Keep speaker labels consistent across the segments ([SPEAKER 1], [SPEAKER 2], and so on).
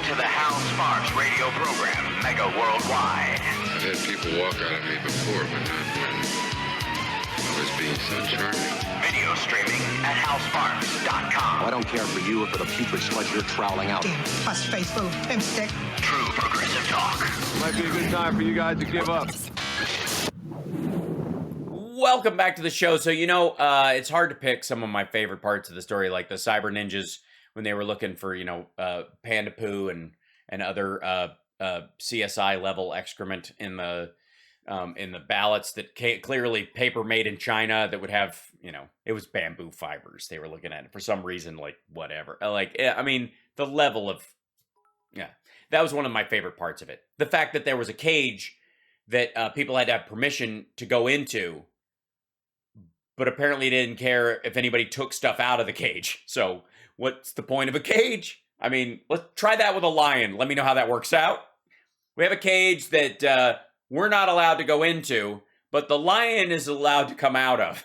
[SPEAKER 1] to the Hal Sparks radio program, Mega Worldwide.
[SPEAKER 2] I've had people walk out of me before, but not when I was being so charming.
[SPEAKER 1] Video streaming at halsparks.com.
[SPEAKER 3] I don't care for you or for the putrid sludge you're troweling out.
[SPEAKER 4] Damn puss-faced little pimp stick.
[SPEAKER 1] True progressive talk.
[SPEAKER 5] Might be a good time for you guys to give up.
[SPEAKER 6] Welcome back to the show. So, it's hard to pick some of my favorite parts of the story, like the cyber ninjas when they were looking for, panda poo and other CSI level excrement in the ballots that clearly paper made in China that would have, it was bamboo fibers they were looking at for some reason, like whatever. The level of, that was one of my favorite parts of it. The fact that there was a cage that people had to have permission to go into, but apparently didn't care if anybody took stuff out of the cage. So what's the point of a cage? I mean, let's try that with a lion. Let me know how that works out. We have a cage that we're not allowed to go into, but the lion is allowed to come out of.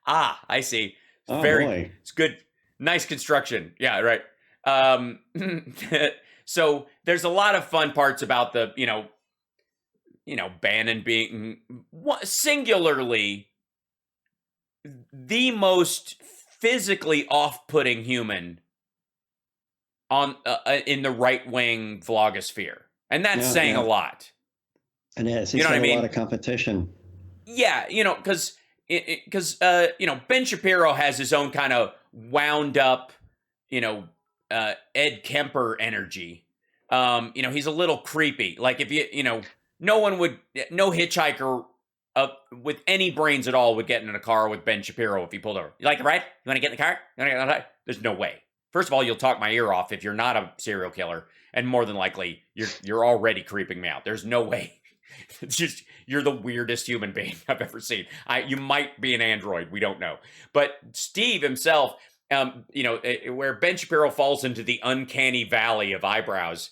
[SPEAKER 6] I see.
[SPEAKER 7] Boy.
[SPEAKER 6] It's good. Nice construction. Yeah, right. So there's a lot of fun parts about the, Bannon being singularly the most physically off-putting human on in the right-wing vlogosphere. And that's saying a lot.
[SPEAKER 7] And he's got a lot of competition.
[SPEAKER 6] Yeah, because Ben Shapiro has his own kind of wound up, Ed Kemper energy. He's a little creepy. Like if no hitchhiker with any brains at all would get in a car with Ben Shapiro if he pulled over. You like the ride? You want to get in the car? There's no way. First of all, you'll talk my ear off if you're not a serial killer, and more than likely, you're already creeping me out. There's no way. It's just, you're the weirdest human being I've ever seen. You might be an android. We don't know. But Steve himself, where Ben Shapiro falls into the uncanny valley of eyebrows,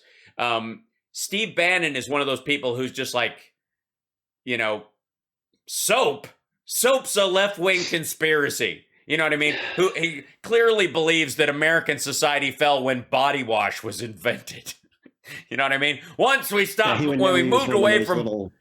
[SPEAKER 6] Steve Bannon is one of those people who's just like, soap's a left-wing conspiracy. You know what I mean? Who he clearly believes that American society fell when body wash was invented. You know what I mean? Once we stopped, when we moved away from...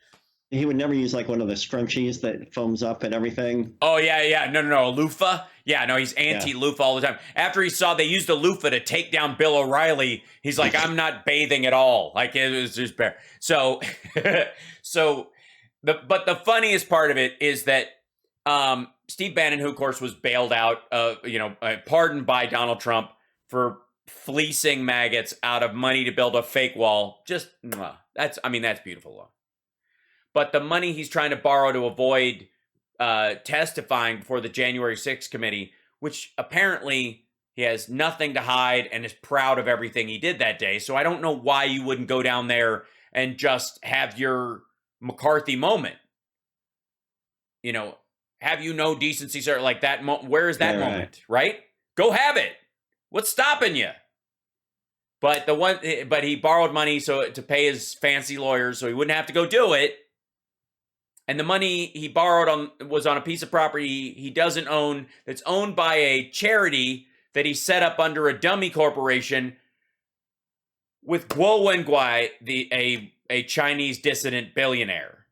[SPEAKER 7] He would never use like one of the scrunchies that foams up and everything.
[SPEAKER 6] Oh, yeah. No, a loofah. Yeah, no, he's anti-loofah all the time. After he saw they used a loofah to take down Bill O'Reilly, he's like, I'm not bathing at all. Like, it was just bad. So, but the funniest part of it is that Steve Bannon, who of course was bailed out, pardoned by Donald Trump for fleecing maggots out of money to build a fake wall. Just, that's beautiful law. But the money he's trying to borrow to avoid testifying before the January 6th committee, which apparently he has nothing to hide and is proud of everything he did that day. So I don't know why you wouldn't go down there and just have your McCarthy moment. Have you no decency, sir? Like that where is that moment, right? Go have it. What's stopping you? But he borrowed money to pay his fancy lawyers so he wouldn't have to go do it. And the money he borrowed was on a piece of property he doesn't own, that's owned by a charity that he set up under a dummy corporation with Guo Wenguai, a Chinese dissident billionaire.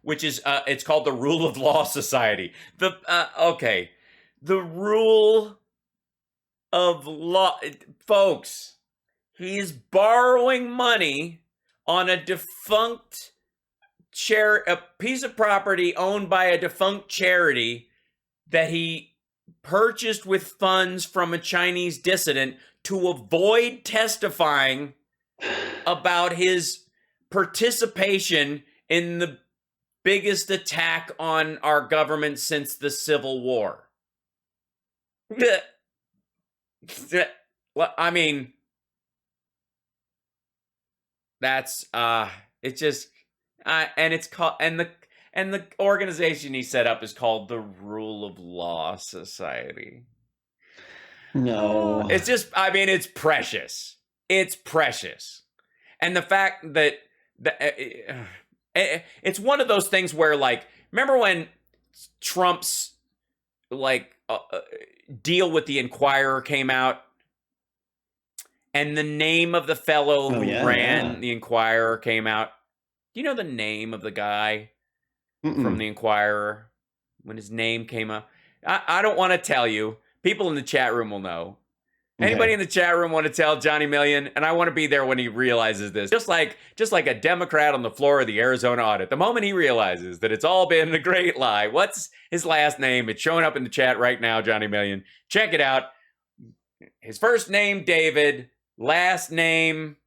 [SPEAKER 6] Which is, it's called the Rule of Law Society. The Rule of Law, folks, he's borrowing money on a defunct a piece of property owned by a defunct charity that he purchased with funds from a Chinese dissident to avoid testifying about his participation in the biggest attack on our government since the Civil War. I mean, that's it just and it's called and the organization he set up is called the Rule of Law Society.
[SPEAKER 7] No.
[SPEAKER 6] It's just, I mean, it's precious. It's precious. And the fact that it's one of those things where, like, remember when Trump's, like, deal with the Inquirer came out? And the name of the fellow who ran
[SPEAKER 7] yeah.
[SPEAKER 6] the Inquirer came out. Do you know the name of the guy from the Inquirer when his name came up? I don't want to tell you. People in the chat room will know. Anybody in the chat room want to tell Johnny Million? And I want to be there when he realizes this. Just like a Democrat on the floor of the Arizona audit. The moment he realizes that it's all been a great lie. What's his last name? It's showing up in the chat right now, Johnny Million. Check it out. His first name, David. Last name.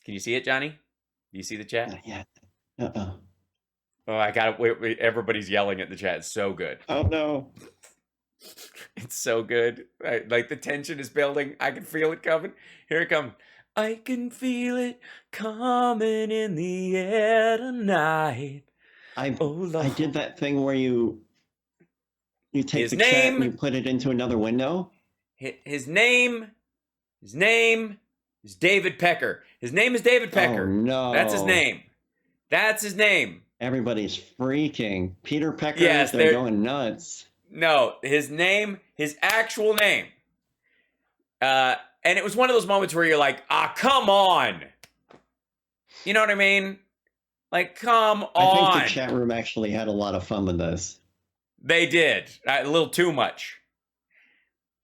[SPEAKER 6] Can you see it, Johnny? Do you see the chat?
[SPEAKER 7] Yeah.
[SPEAKER 6] Oh, I got it. Wait, everybody's yelling at the chat. It's so good.
[SPEAKER 7] Oh, no.
[SPEAKER 6] It's so good. Like the tension is building. I can feel it coming. Here it comes. I can feel it coming in the air tonight.
[SPEAKER 7] I did that thing where you take
[SPEAKER 6] His
[SPEAKER 7] the chat
[SPEAKER 6] name-
[SPEAKER 7] and you put it into another window.
[SPEAKER 6] His name is David Pecker. His name is David Pecker.
[SPEAKER 7] Oh, no.
[SPEAKER 6] That's his name. That's his name.
[SPEAKER 7] Everybody's freaking. Peter Pecker,
[SPEAKER 6] Yes,
[SPEAKER 7] they're going nuts.
[SPEAKER 6] No, his actual name. And it was one of those moments where you're like, come on. You know what I mean? Like, come on.
[SPEAKER 7] I think the chat room actually had a lot of fun with this.
[SPEAKER 6] They did. A little too much.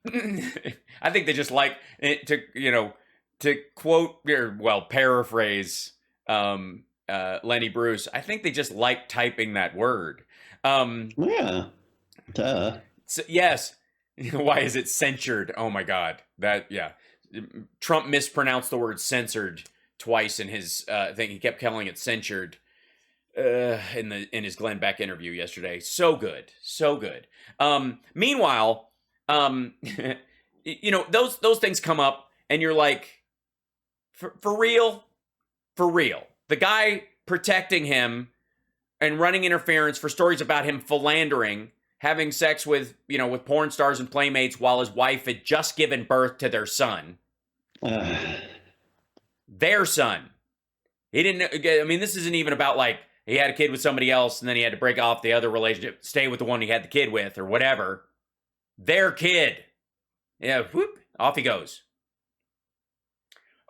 [SPEAKER 6] I think they just like it to quote, paraphrase Lenny Bruce. I think they just like typing that word.
[SPEAKER 7] Yeah. Duh.
[SPEAKER 6] So, yes. Why is it censured? Oh my God. Trump mispronounced the word censored twice in his thing. He kept calling it censured in his Glenn Beck interview yesterday. So good. So good. Meanwhile, those things come up and you're like, for real? For real. The guy protecting him and running interference for stories about him philandering, having sex with porn stars and playmates while his wife had just given birth to their son. Their son. He didn't, I mean, this isn't even about like he had a kid with somebody else and then he had to break off the other relationship, stay with the one he had the kid with or whatever. Their kid. Yeah, whoop, off he goes.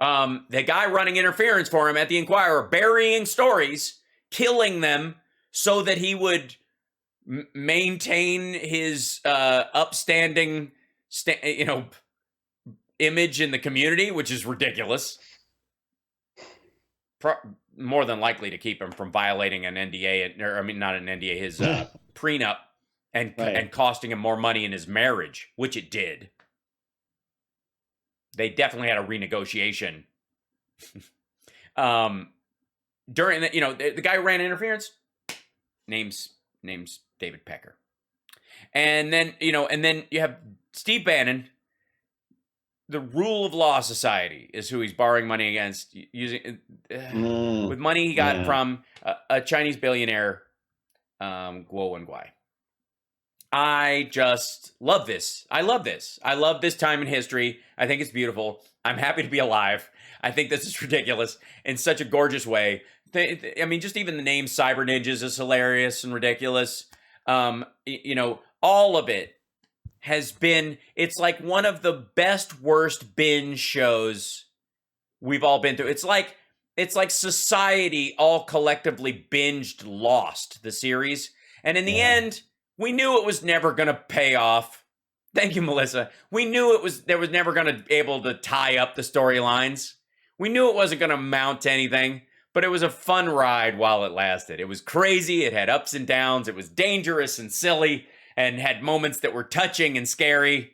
[SPEAKER 6] The guy running interference for him at the Inquirer, burying stories, killing them so that he would maintain his upstanding, image in the community, which is ridiculous. More than likely to keep him from violating an NDA, not an NDA, his prenup, and costing him more money in his marriage, which it did. They definitely had a renegotiation. During the guy who ran interference, name's David Pecker. And then, you have Steve Bannon, the Rule of Law Society is who he's borrowing money against, using with money he got from a Chinese billionaire, Guo Wenguai. I just love this. I love this. I love this time in history. I think it's beautiful. I'm happy to be alive. I think this is ridiculous in such a gorgeous way. I mean, just even the name Cyber Ninjas is hilarious and ridiculous. All of it has been, it's like one of the best, worst binge shows we've all been through. It's like society all collectively binged Lost, the series. And in the end, we knew it was never going to pay off. Thank you, Melissa. We knew there was never going to be able to tie up the storylines. We knew it wasn't going to amount to anything, but it was a fun ride while it lasted. It was crazy. It had ups and downs. It was dangerous and silly and had moments that were touching and scary.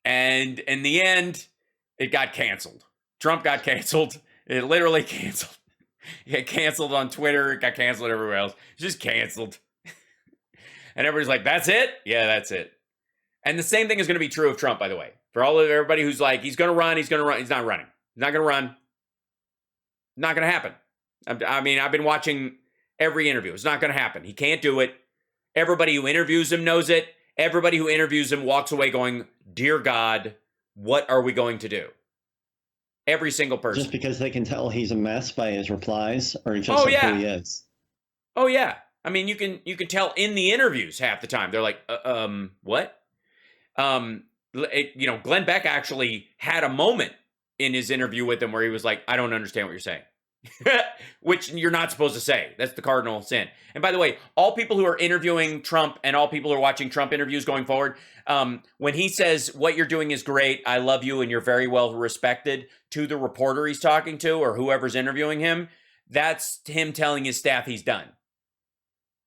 [SPEAKER 6] And in the end, it got canceled. Trump got canceled. It literally canceled. It got canceled on Twitter. It got canceled everywhere else. It's just canceled. And everybody's like, that's it? Yeah, that's it. And the same thing is going to be true of Trump, by the way. For all of everybody who's like, he's going to run. He's not running. He's not going to run. Not going to happen. I mean, I've been watching every interview. It's not going to happen. He can't do it. Everybody who interviews him knows it. Everybody who interviews him walks away going, dear God, what are we going to do? Every single person.
[SPEAKER 7] Just because they can tell he's a mess by his replies or just who he is.
[SPEAKER 6] Oh, yeah. I mean, you can tell in the interviews half the time. They're like, what? Glenn Beck actually had a moment in his interview with him where he was like, I don't understand what you're saying. Which you're not supposed to say. That's the cardinal sin. And by the way, all people who are interviewing Trump and all people who are watching Trump interviews going forward, when he says what you're doing is great, I love you, and you're very well respected to the reporter he's talking to or whoever's interviewing him, that's him telling his staff he's done.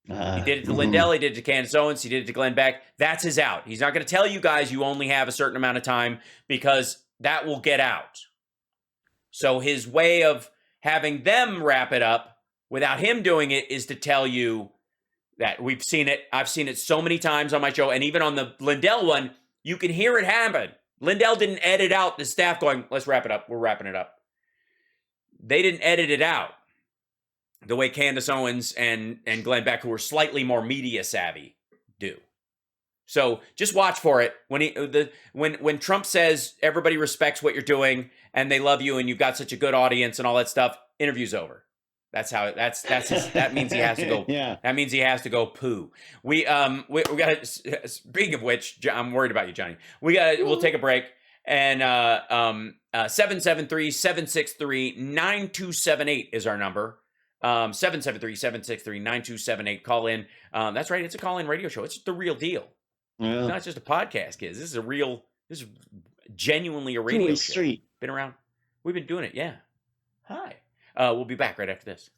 [SPEAKER 6] He did it to Lindell, he did it to Candace Owens, he did it to Glenn Beck. That's his out. He's not going to tell you guys you only have a certain amount of time because that will get out. So his way of having them wrap it up without him doing it is to tell you that we've seen it. I've seen it so many times on my show. And even on the Lindell one, you can hear it happen. Lindell didn't edit out the staff going, let's wrap it up. We're wrapping it up. They didn't edit it out the way Candace Owens and Glenn Beck, who are slightly more media savvy, do. So just watch for it. When Trump says everybody respects what you're doing and they love you and you've got such a good audience and all that stuff, interview's over. That means he has to go.
[SPEAKER 7] Yeah.
[SPEAKER 6] That means he has to go poo. We got to, speaking of which, I'm worried about you, Johnny. We'll take a break. And 773-763-9278 is our number. 773-763-9278. Call in. That's right. It's a call-in radio show. It's the real deal.
[SPEAKER 7] Yeah.
[SPEAKER 6] It's not just a podcast, kids. This is genuinely a radio show.
[SPEAKER 7] Street.
[SPEAKER 6] Been around. We've been doing it. Yeah. Hi. We'll be back right after this.